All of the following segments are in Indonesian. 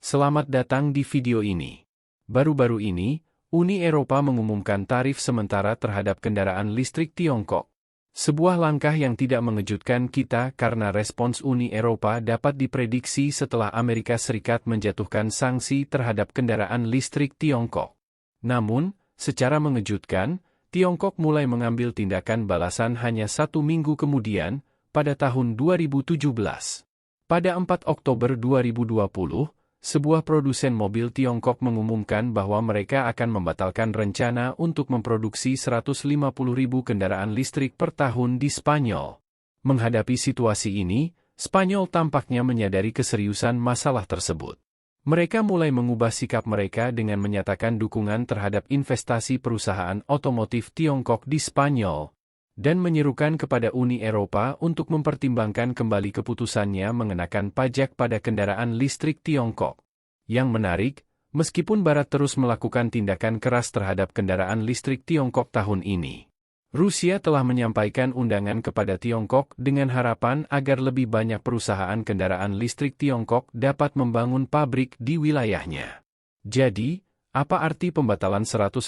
Selamat datang di video ini. Baru-baru ini, Uni Eropa mengumumkan tarif sementara terhadap kendaraan listrik Tiongkok. Sebuah langkah yang tidak mengejutkan kita karena respons Uni Eropa dapat diprediksi setelah Amerika Serikat menjatuhkan sanksi terhadap kendaraan listrik Tiongkok. Namun, secara mengejutkan, Tiongkok mulai mengambil tindakan balasan hanya 1 minggu kemudian, pada tahun 2017. Pada 4 Oktober 2020, sebuah produsen mobil Tiongkok mengumumkan bahwa mereka akan membatalkan rencana untuk memproduksi 150.000 kendaraan listrik per tahun di Spanyol. Menghadapi situasi ini, Spanyol tampaknya menyadari keseriusan masalah tersebut. Mereka mulai mengubah sikap mereka dengan menyatakan dukungan terhadap investasi perusahaan otomotif Tiongkok di Spanyol, dan menyerukan kepada Uni Eropa untuk mempertimbangkan kembali keputusannya mengenakan pajak pada kendaraan listrik Tiongkok. Yang menarik, meskipun Barat terus melakukan tindakan keras terhadap kendaraan listrik Tiongkok tahun ini, Rusia telah menyampaikan undangan kepada Tiongkok dengan harapan agar lebih banyak perusahaan kendaraan listrik Tiongkok dapat membangun pabrik di wilayahnya. Jadi, apa arti pembatalan 150.000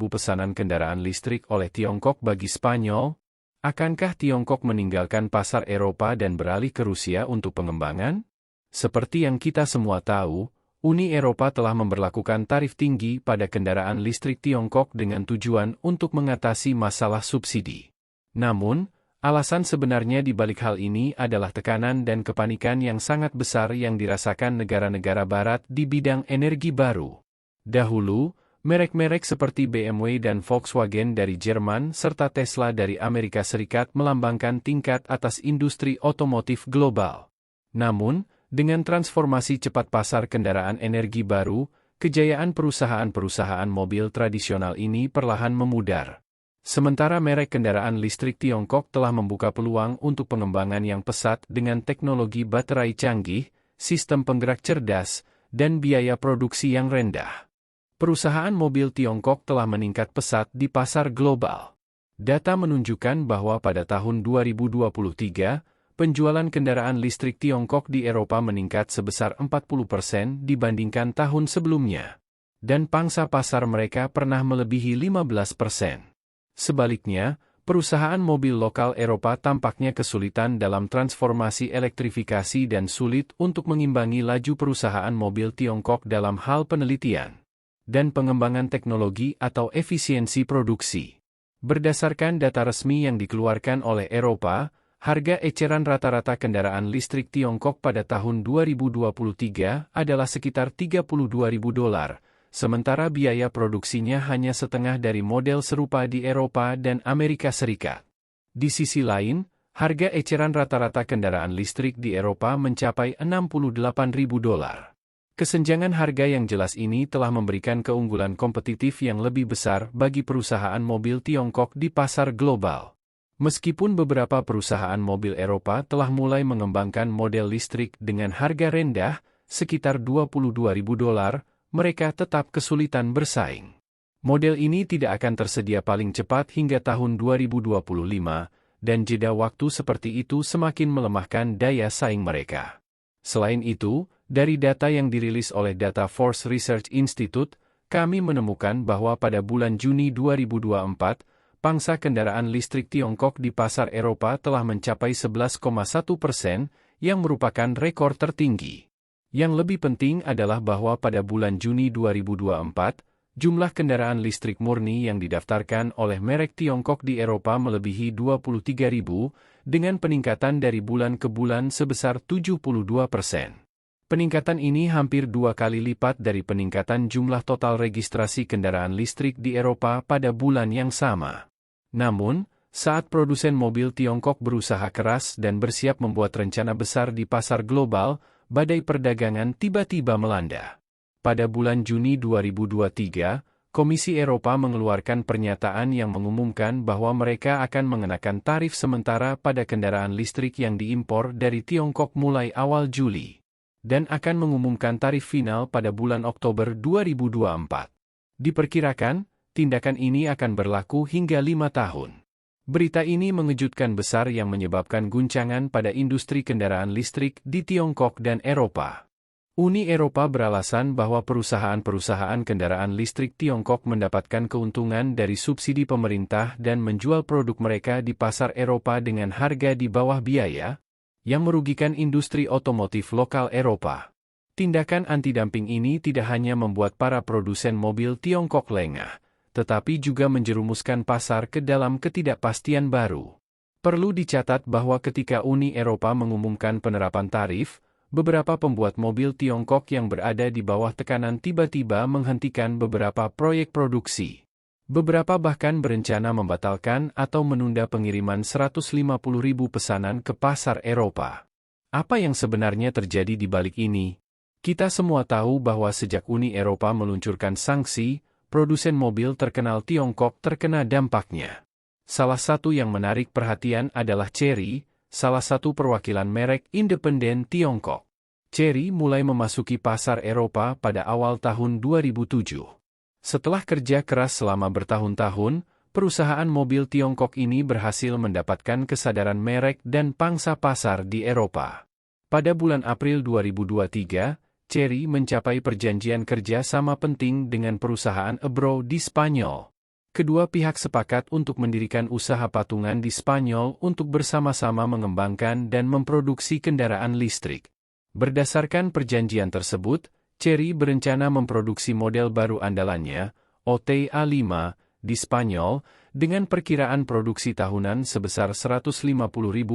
pesanan kendaraan listrik oleh Tiongkok bagi Spanyol? Akankah Tiongkok meninggalkan pasar Eropa dan beralih ke Rusia untuk pengembangan? Seperti yang kita semua tahu, Uni Eropa telah memberlakukan tarif tinggi pada kendaraan listrik Tiongkok dengan tujuan untuk mengatasi masalah subsidi. Namun, alasan sebenarnya di balik hal ini adalah tekanan dan kepanikan yang sangat besar yang dirasakan negara-negara Barat di bidang energi baru. Dahulu, merek-merek seperti BMW dan Volkswagen dari Jerman serta Tesla dari Amerika Serikat melambangkan tingkat atas industri otomotif global. Namun, dengan transformasi cepat pasar kendaraan energi baru, kejayaan perusahaan-perusahaan mobil tradisional ini perlahan memudar. Sementara merek kendaraan listrik Tiongkok telah membuka peluang untuk pengembangan yang pesat dengan teknologi baterai canggih, sistem penggerak cerdas, dan biaya produksi yang rendah. Perusahaan mobil Tiongkok telah meningkat pesat di pasar global. Data menunjukkan bahwa pada tahun 2023, penjualan kendaraan listrik Tiongkok di Eropa meningkat sebesar 40% dibandingkan tahun sebelumnya. Dan pangsa pasar mereka pernah melebihi 15%. Sebaliknya, perusahaan mobil lokal Eropa tampaknya kesulitan dalam transformasi elektrifikasi dan sulit untuk mengimbangi laju perusahaan mobil Tiongkok dalam hal penelitian dan pengembangan teknologi atau efisiensi produksi. Berdasarkan data resmi yang dikeluarkan oleh Eropa, harga eceran rata-rata kendaraan listrik Tiongkok pada tahun 2023 adalah sekitar $32.000, sementara biaya produksinya hanya setengah dari model serupa di Eropa dan Amerika Serikat. Di sisi lain, harga eceran rata-rata kendaraan listrik di Eropa mencapai $68.000. Kesenjangan harga yang jelas ini telah memberikan keunggulan kompetitif yang lebih besar bagi perusahaan mobil Tiongkok di pasar global. Meskipun beberapa perusahaan mobil Eropa telah mulai mengembangkan model listrik dengan harga rendah, sekitar $22.000, mereka tetap kesulitan bersaing. Model ini tidak akan tersedia paling cepat hingga tahun 2025, dan jeda waktu seperti itu semakin melemahkan daya saing mereka. Selain itu, dari data yang dirilis oleh Data Force Research Institute, kami menemukan bahwa pada bulan Juni 2024, pangsa kendaraan listrik Tiongkok di pasar Eropa telah mencapai 11,1%, yang merupakan rekor tertinggi. Yang lebih penting adalah bahwa pada bulan Juni 2024, jumlah kendaraan listrik murni yang didaftarkan oleh merek Tiongkok di Eropa melebihi 23.000, dengan peningkatan dari bulan ke bulan sebesar 72%. Peningkatan ini hampir 2 kali lipat dari peningkatan jumlah total registrasi kendaraan listrik di Eropa pada bulan yang sama. Namun, saat produsen mobil Tiongkok berusaha keras dan bersiap membuat rencana besar di pasar global, badai perdagangan tiba-tiba melanda. Pada bulan Juni 2023, Komisi Eropa mengeluarkan pernyataan yang mengumumkan bahwa mereka akan mengenakan tarif sementara pada kendaraan listrik yang diimpor dari Tiongkok mulai awal Juli, dan akan mengumumkan tarif final pada bulan Oktober 2024. Diperkirakan, tindakan ini akan berlaku hingga 5 tahun. Berita ini mengejutkan besar yang menyebabkan guncangan pada industri kendaraan listrik di Tiongkok dan Eropa. Uni Eropa beralasan bahwa perusahaan-perusahaan kendaraan listrik Tiongkok mendapatkan keuntungan dari subsidi pemerintah dan menjual produk mereka di pasar Eropa dengan harga di bawah biaya, yang merugikan industri otomotif lokal Eropa. Tindakan anti-dumping ini tidak hanya membuat para produsen mobil Tiongkok lengah, tetapi juga menjerumuskan pasar ke dalam ketidakpastian baru. Perlu dicatat bahwa ketika Uni Eropa mengumumkan penerapan tarif, beberapa pembuat mobil Tiongkok yang berada di bawah tekanan tiba-tiba menghentikan beberapa proyek produksi. Beberapa bahkan berencana membatalkan atau menunda pengiriman 150.000 pesanan ke pasar Eropa. Apa yang sebenarnya terjadi di balik ini? Kita semua tahu bahwa sejak Uni Eropa meluncurkan sanksi, produsen mobil terkenal Tiongkok terkena dampaknya. Salah satu yang menarik perhatian adalah Chery, salah satu perwakilan merek independen Tiongkok. Chery mulai memasuki pasar Eropa pada awal tahun 2007. Setelah kerja keras selama bertahun-tahun, perusahaan mobil Tiongkok ini berhasil mendapatkan kesadaran merek dan pangsa pasar di Eropa. Pada bulan April 2023, Chery mencapai perjanjian kerja sama penting dengan perusahaan Ebro di Spanyol. Kedua pihak sepakat untuk mendirikan usaha patungan di Spanyol untuk bersama-sama mengembangkan dan memproduksi kendaraan listrik. Berdasarkan perjanjian tersebut, Chery berencana memproduksi model baru andalannya, OTA5, di Spanyol, dengan perkiraan produksi tahunan sebesar 150.000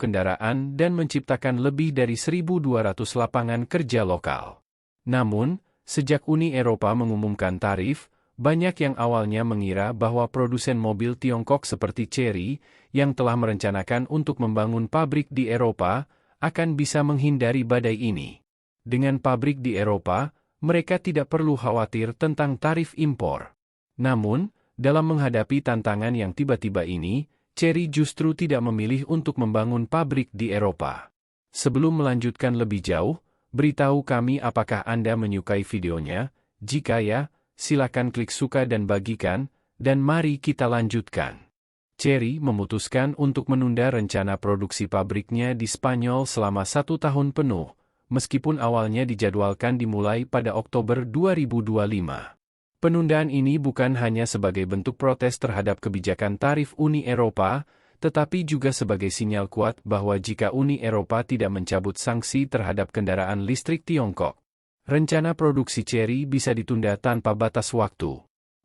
kendaraan dan menciptakan lebih dari 1.200 lapangan kerja lokal. Namun, sejak Uni Eropa mengumumkan tarif, banyak yang awalnya mengira bahwa produsen mobil Tiongkok seperti Chery, yang telah merencanakan untuk membangun pabrik di Eropa, akan bisa menghindari badai ini. Dengan pabrik di Eropa, mereka tidak perlu khawatir tentang tarif impor. Namun, dalam menghadapi tantangan yang tiba-tiba ini, Chery justru tidak memilih untuk membangun pabrik di Eropa. Sebelum melanjutkan lebih jauh, beritahu kami apakah Anda menyukai videonya. Jika ya, silakan klik suka dan bagikan, dan mari kita lanjutkan. Chery memutuskan untuk menunda rencana produksi pabriknya di Spanyol selama 1 tahun penuh, meskipun awalnya dijadwalkan dimulai pada Oktober 2025. Penundaan ini bukan hanya sebagai bentuk protes terhadap kebijakan tarif Uni Eropa, tetapi juga sebagai sinyal kuat bahwa jika Uni Eropa tidak mencabut sanksi terhadap kendaraan listrik Tiongkok, rencana produksi Chery bisa ditunda tanpa batas waktu.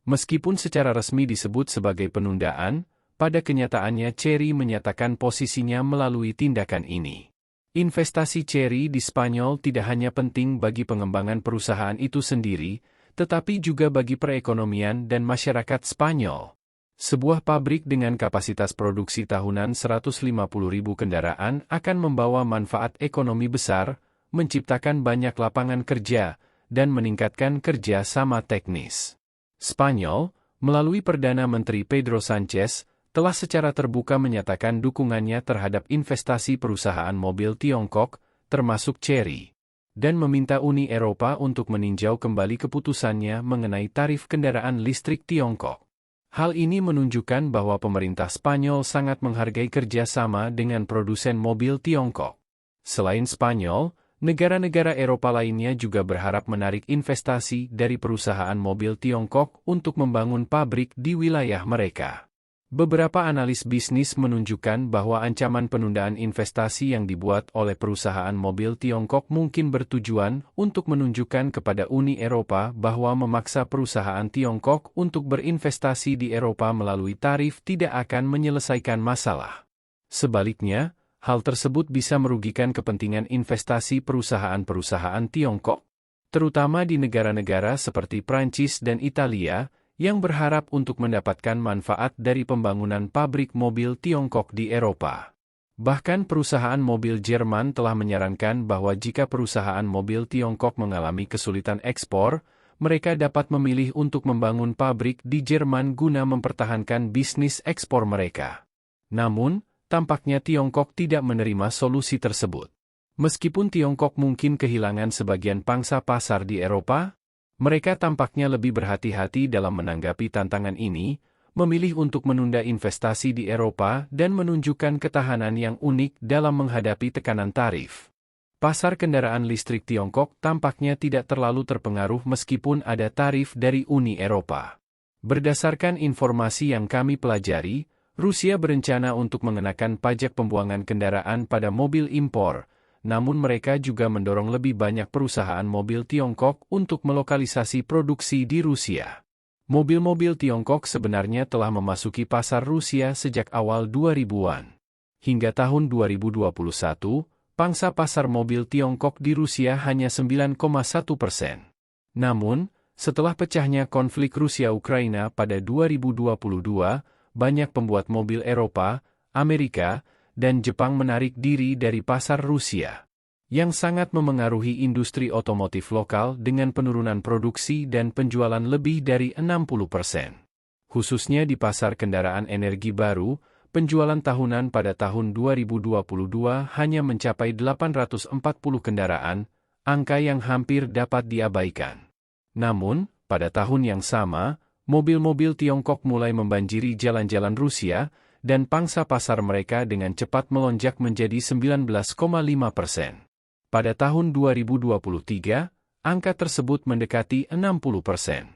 Meskipun secara resmi disebut sebagai penundaan, pada kenyataannya Chery menyatakan posisinya melalui tindakan ini. Investasi Chery di Spanyol tidak hanya penting bagi pengembangan perusahaan itu sendiri, tetapi juga bagi perekonomian dan masyarakat Spanyol. Sebuah pabrik dengan kapasitas produksi tahunan 150.000 kendaraan akan membawa manfaat ekonomi besar, menciptakan banyak lapangan kerja, dan meningkatkan kerja sama teknis. Spanyol, melalui Perdana Menteri Pedro Sánchez, telah secara terbuka menyatakan dukungannya terhadap investasi perusahaan mobil Tiongkok, termasuk Chery, dan meminta Uni Eropa untuk meninjau kembali keputusannya mengenai tarif kendaraan listrik Tiongkok. Hal ini menunjukkan bahwa pemerintah Spanyol sangat menghargai kerjasama dengan produsen mobil Tiongkok. Selain Spanyol, negara-negara Eropa lainnya juga berharap menarik investasi dari perusahaan mobil Tiongkok untuk membangun pabrik di wilayah mereka. Beberapa analis bisnis menunjukkan bahwa ancaman penundaan investasi yang dibuat oleh perusahaan mobil Tiongkok mungkin bertujuan untuk menunjukkan kepada Uni Eropa bahwa memaksa perusahaan Tiongkok untuk berinvestasi di Eropa melalui tarif tidak akan menyelesaikan masalah. Sebaliknya, hal tersebut bisa merugikan kepentingan investasi perusahaan-perusahaan Tiongkok, terutama di negara-negara seperti Prancis dan Italia, yang berharap untuk mendapatkan manfaat dari pembangunan pabrik mobil Tiongkok di Eropa. Bahkan perusahaan mobil Jerman telah menyarankan bahwa jika perusahaan mobil Tiongkok mengalami kesulitan ekspor, mereka dapat memilih untuk membangun pabrik di Jerman guna mempertahankan bisnis ekspor mereka. Namun, tampaknya Tiongkok tidak menerima solusi tersebut. Meskipun Tiongkok mungkin kehilangan sebagian pangsa pasar di Eropa, mereka tampaknya lebih berhati-hati dalam menanggapi tantangan ini, memilih untuk menunda investasi di Eropa dan menunjukkan ketahanan yang unik dalam menghadapi tekanan tarif. Pasar kendaraan listrik Tiongkok tampaknya tidak terlalu terpengaruh meskipun ada tarif dari Uni Eropa. Berdasarkan informasi yang kami pelajari, Rusia berencana untuk mengenakan pajak pembuangan kendaraan pada mobil impor, namun mereka juga mendorong lebih banyak perusahaan mobil Tiongkok untuk melokalisasi produksi di Rusia. Mobil-mobil Tiongkok sebenarnya telah memasuki pasar Rusia sejak awal 2000-an. Hingga tahun 2021, pangsa pasar mobil Tiongkok di Rusia hanya 9,1%. Namun, setelah pecahnya konflik Rusia-Ukraina pada 2022, banyak pembuat mobil Eropa, Amerika, dan Jepang menarik diri dari pasar Rusia, yang sangat memengaruhi industri otomotif lokal dengan penurunan produksi dan penjualan lebih dari 60%. Khususnya di pasar kendaraan energi baru, penjualan tahunan pada tahun 2022 hanya mencapai 840 kendaraan, angka yang hampir dapat diabaikan. Namun, pada tahun yang sama, mobil-mobil Tiongkok mulai membanjiri jalan-jalan Rusia, dan pangsa pasar mereka dengan cepat melonjak menjadi 19,5%. Pada tahun 2023, angka tersebut mendekati 60%.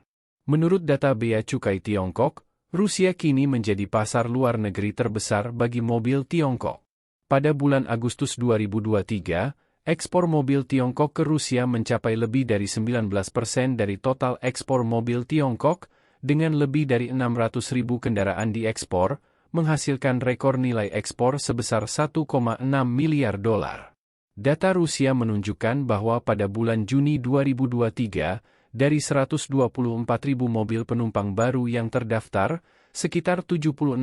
Menurut data Bea Cukai Tiongkok, Rusia kini menjadi pasar luar negeri terbesar bagi mobil Tiongkok. Pada bulan Agustus 2023, ekspor mobil Tiongkok ke Rusia mencapai lebih dari 19% dari total ekspor mobil Tiongkok, dengan lebih dari 600.000 kendaraan diekspor, menghasilkan rekor nilai ekspor sebesar 1,6 miliar dolar. Data Rusia menunjukkan bahwa pada bulan Juni 2023, dari 124.000 mobil penumpang baru yang terdaftar, sekitar 76.000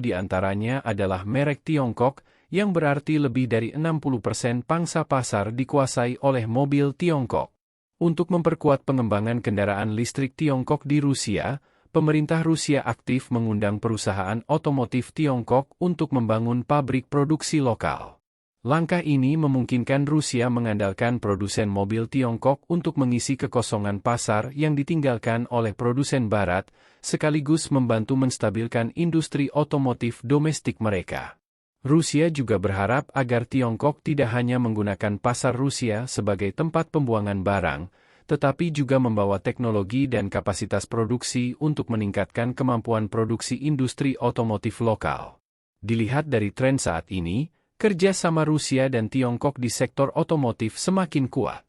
diantaranya adalah merek Tiongkok, yang berarti lebih dari 60% pangsa pasar dikuasai oleh mobil Tiongkok. Untuk memperkuat pengembangan kendaraan listrik Tiongkok di Rusia, pemerintah Rusia aktif mengundang perusahaan otomotif Tiongkok untuk membangun pabrik produksi lokal. Langkah ini memungkinkan Rusia mengandalkan produsen mobil Tiongkok untuk mengisi kekosongan pasar yang ditinggalkan oleh produsen Barat, sekaligus membantu menstabilkan industri otomotif domestik mereka. Rusia juga berharap agar Tiongkok tidak hanya menggunakan pasar Rusia sebagai tempat pembuangan barang, tetapi juga membawa teknologi dan kapasitas produksi untuk meningkatkan kemampuan produksi industri otomotif lokal. Dilihat dari tren saat ini, kerja sama Rusia dan Tiongkok di sektor otomotif semakin kuat.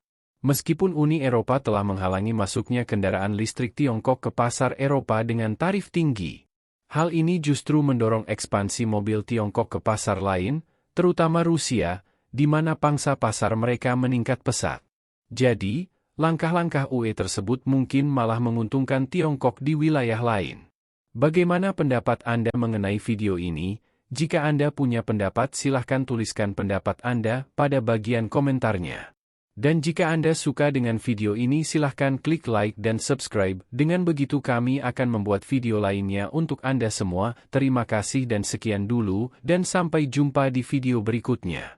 Meskipun Uni Eropa telah menghalangi masuknya kendaraan listrik Tiongkok ke pasar Eropa dengan tarif tinggi, hal ini justru mendorong ekspansi mobil Tiongkok ke pasar lain, terutama Rusia, di mana pangsa pasar mereka meningkat pesat. Jadi, langkah-langkah UE tersebut mungkin malah menguntungkan Tiongkok di wilayah lain. Bagaimana pendapat Anda mengenai video ini? Jika Anda punya pendapat, silahkan tuliskan pendapat Anda pada bagian komentarnya. Dan jika Anda suka dengan video ini, silahkan klik like dan subscribe. Dengan begitu kami akan membuat video lainnya untuk Anda semua. Terima kasih dan sekian dulu, dan sampai jumpa di video berikutnya.